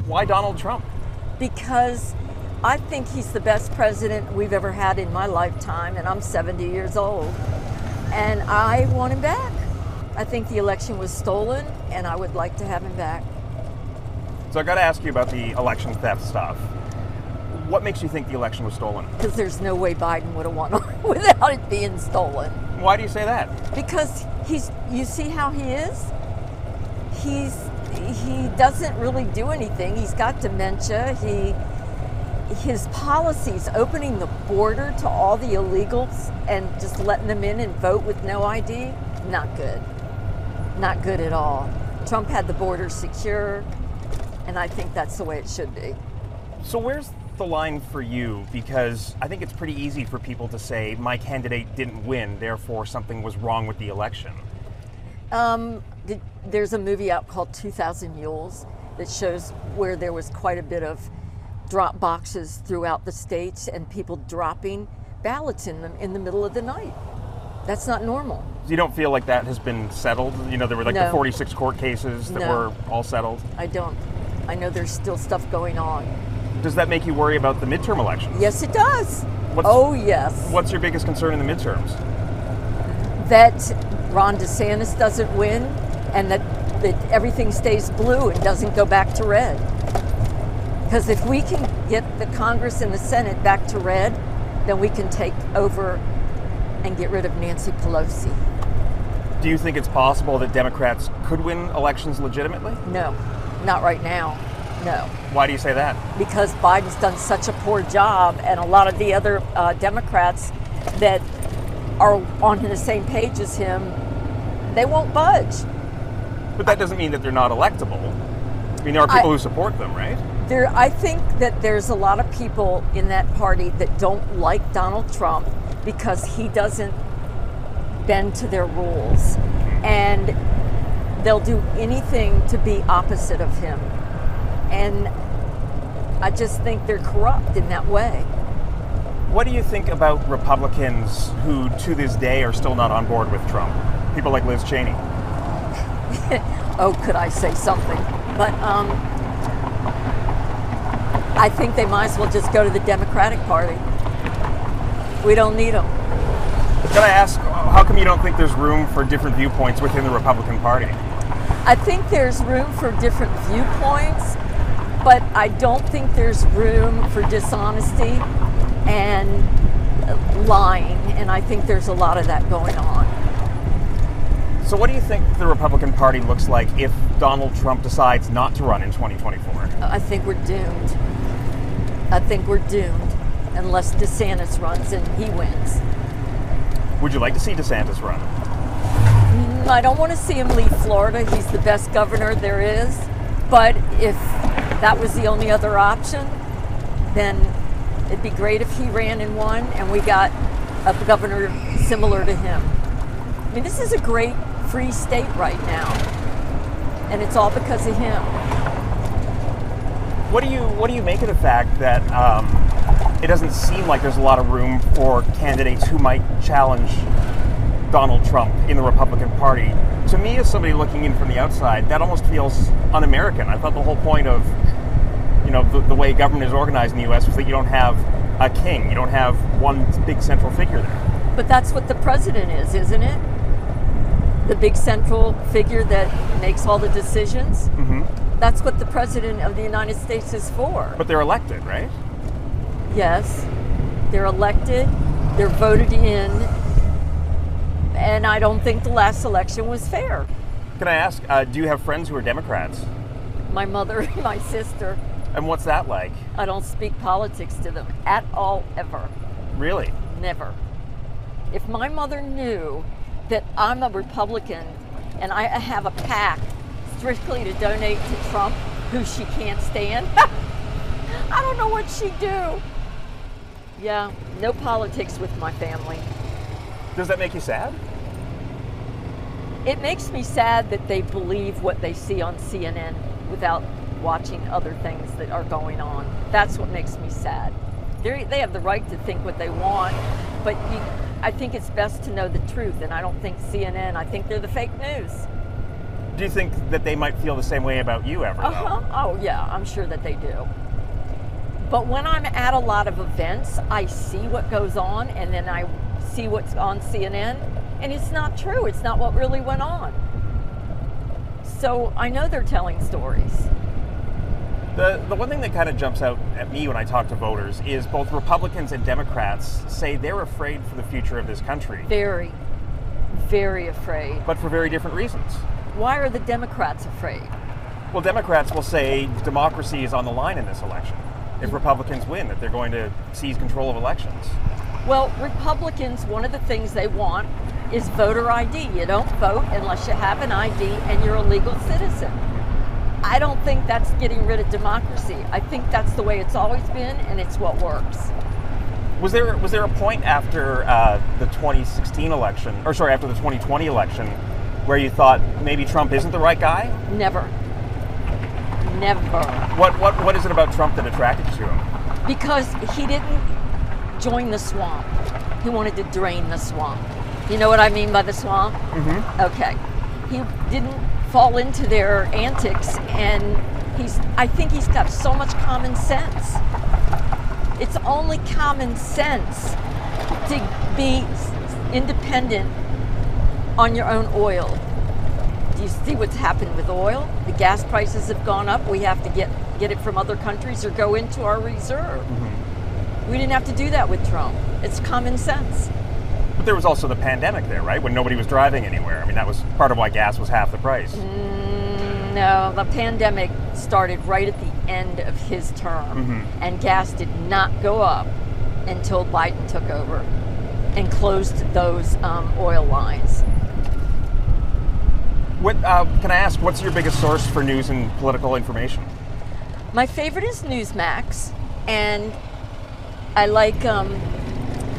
Why Donald Trump? Because I think he's the best president we've ever had in my lifetime, and I'm 70 years old. And I want him back. I think the election was stolen, and I would like to have him back. So I got to ask you about the election theft stuff. What makes you think the election was stolen? Because there's no way Biden would have won without it being stolen. Why do you say that? Because you see how he is? He doesn't really do anything. He's got dementia. His policies, opening the border to all the illegals and just letting them in and vote with no ID, not good. Not good at all. Trump had the border secure, and I think that's the way it should be. So where's the line for you? Because I think it's pretty easy for people to say, my candidate didn't win, therefore something was wrong with the election. There's a movie out called 2,000 Mules that shows where there was quite a bit of drop boxes throughout the states and people dropping ballots in them in the middle of the night. That's not normal. You don't feel like that has been settled? You know, there were like the 46 court cases that were all settled? I don't. I know there's still stuff going on. Does that make you worry about the midterm elections? Yes, it does. Yes. What's your biggest concern in the midterms? That Ron DeSantis doesn't win, and that everything stays blue and doesn't go back to red. Because if we can get the Congress and the Senate back to red, then we can take over and get rid of Nancy Pelosi. Do you think it's possible that Democrats could win elections legitimately? No, not right now. No. Why do you say that? Because Biden's done such a poor job, and a lot of the other Democrats that are on the same page as him, they won't budge. But that doesn't mean that they're not electable. I mean, there are people who support them, right? I think that there's a lot of people in that party that don't like Donald Trump because he doesn't bend to their rules. And they'll do anything to be opposite of him. And I just think they're corrupt in that way. What do you think about Republicans who, to this day, are still not on board with Trump? People like Liz Cheney. Oh, could I say something? But I think they might as well just go to the Democratic Party. We don't need them. Can I ask, how come you don't think there's room for different viewpoints within the Republican Party? I think there's room for different viewpoints, but I don't think there's room for dishonesty and lying, and I think there's a lot of that going on. So what do you think the Republican Party looks like if Donald Trump decides not to run in 2024? I think we're doomed. I think we're doomed unless DeSantis runs and he wins. Would you like to see DeSantis run? I don't want to see him leave Florida. He's the best governor there is. But if that was the only other option, then it'd be great if he ran and won and we got a governor similar to him. I mean, this is a great free state right now, and it's all because of him. What do you make of the fact that it doesn't seem like there's a lot of room for candidates who might challenge Donald Trump in the Republican Party? To me, as somebody looking in from the outside, that almost feels un-American. I thought the whole point of, you know, the way government is organized in the U.S. was that you don't have a king, you don't have one big central figure there. But that's what the president is, isn't it? The big central figure that makes all the decisions. Mm-hmm. That's what the president of the United States is for. But they're elected, right? Yes, they're elected, they're voted in, and I don't think the last election was fair. Can I ask, do you have friends who are Democrats? My mother and my sister. And what's that like? I don't speak politics to them at all, ever. Really? Never. If my mother knew that I'm a Republican and I have a PAC strictly to donate to Trump, who she can't stand, I don't know what she'd do. Yeah, no politics with my family. Does that make you sad? It makes me sad that they believe what they see on CNN without watching other things that are going on. That's what makes me sad. They have the right to think what they want, but I think it's best to know the truth, and I don't think CNN, I think they're the fake news. Do you think that they might feel the same way about you ever, though? Oh, yeah, I'm sure that they do. But when I'm at a lot of events, I see what goes on, and then I see what's on CNN, and it's not true. It's not what really went on. So I know they're telling stories. The one thing that kind of jumps out at me when I talk to voters is both Republicans and Democrats say they're afraid for the future of this country. Very, very afraid. But for very different reasons. Why are the Democrats afraid? Well, Democrats will say democracy is on the line in this election. If Republicans win, that they're going to seize control of elections. Well, Republicans, one of the things they want is voter ID. You don't vote unless you have an ID and you're a legal citizen. I don't think that's getting rid of democracy. I think that's the way it's always been, and it's what works. Was there a point after the 2016 election, or sorry, after the 2020 election, where you thought maybe Trump isn't the right guy? Never. Never. What is it about Trump that attracted you to him? Because he didn't join the swamp. He wanted to drain the swamp. You know what I mean by the swamp? Mm-hmm. Okay. He didn't fall into their antics, and I think he's got so much common sense. It's only common sense to be independent on your own oil. Do you see what's happened with oil? The gas prices have gone up. We have to get it from other countries or go into our reserve. Mm-hmm. We didn't have to do that with Trump. It's common sense. But there was also the pandemic there, right? When nobody was driving anywhere. I mean, that was part of why gas was half the price. No, the pandemic started right at the end of his term, mm-hmm. and gas did not go up until Biden took over and closed those oil lines. What can I ask? What's your biggest source for news and political information? My favorite is Newsmax, and I like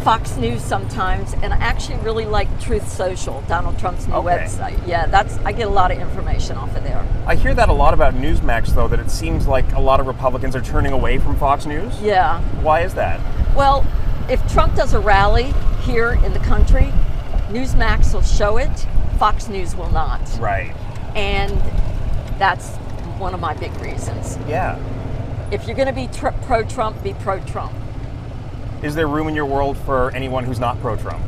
Fox News sometimes, and I actually really like Truth Social, Donald Trump's new website. Yeah, I get a lot of information off of there. I hear that a lot about Newsmax, though, that it seems like a lot of Republicans are turning away from Fox News. Yeah. Why is that? Well, if Trump does a rally here in the country, Newsmax will show it, Fox News will not. Right. And that's one of my big reasons. Yeah. If you're going to be pro-Trump, be pro-Trump. Is there room in your world for anyone who's not pro-Trump?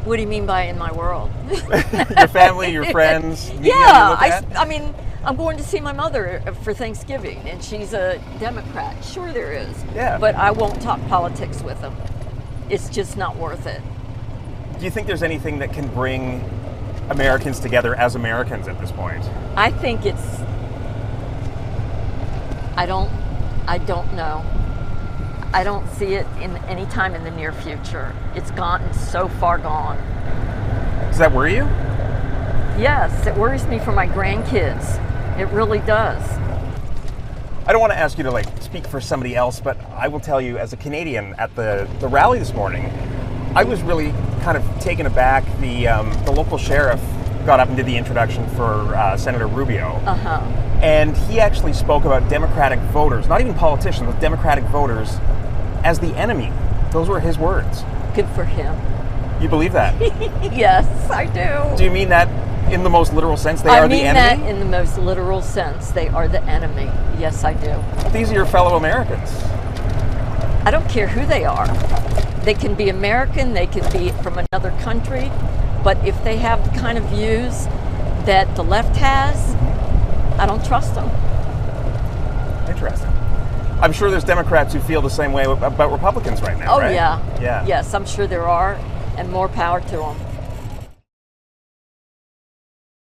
What do you mean by in my world? Your family, your friends? Yeah, I mean, I'm going to see my mother for Thanksgiving, and she's a Democrat. Sure there is. Yeah. But I won't talk politics with them. It's just not worth it. Do you think there's anything that can bring Americans together as Americans at this point? I think it's... I don't know. I don't see it in any time in the near future. It's gotten so far gone. Does that worry you? Yes, it worries me for my grandkids. It really does. I don't want to ask you to speak for somebody else, but I will tell you, as a Canadian at the rally this morning, I was really kind of taken aback. The local sheriff got up and did the introduction for Senator Rubio. Uh-huh. And he actually spoke about Democratic voters, not even politicians, but Democratic voters, as the enemy. Those were his words. Good for him. You believe that? Yes, I do. Do you mean that in the most literal sense? They are the enemy? I mean that in the most literal sense. They are the enemy. Yes, I do. These are your fellow Americans. I don't care who they are. They can be American, they can be from another country, but if they have the kind of views that the left has, I don't trust them. Interesting. I'm sure there's Democrats who feel the same way about Republicans right now, Oh, right? yeah. Yeah. Yes, I'm sure there are, and more power to them.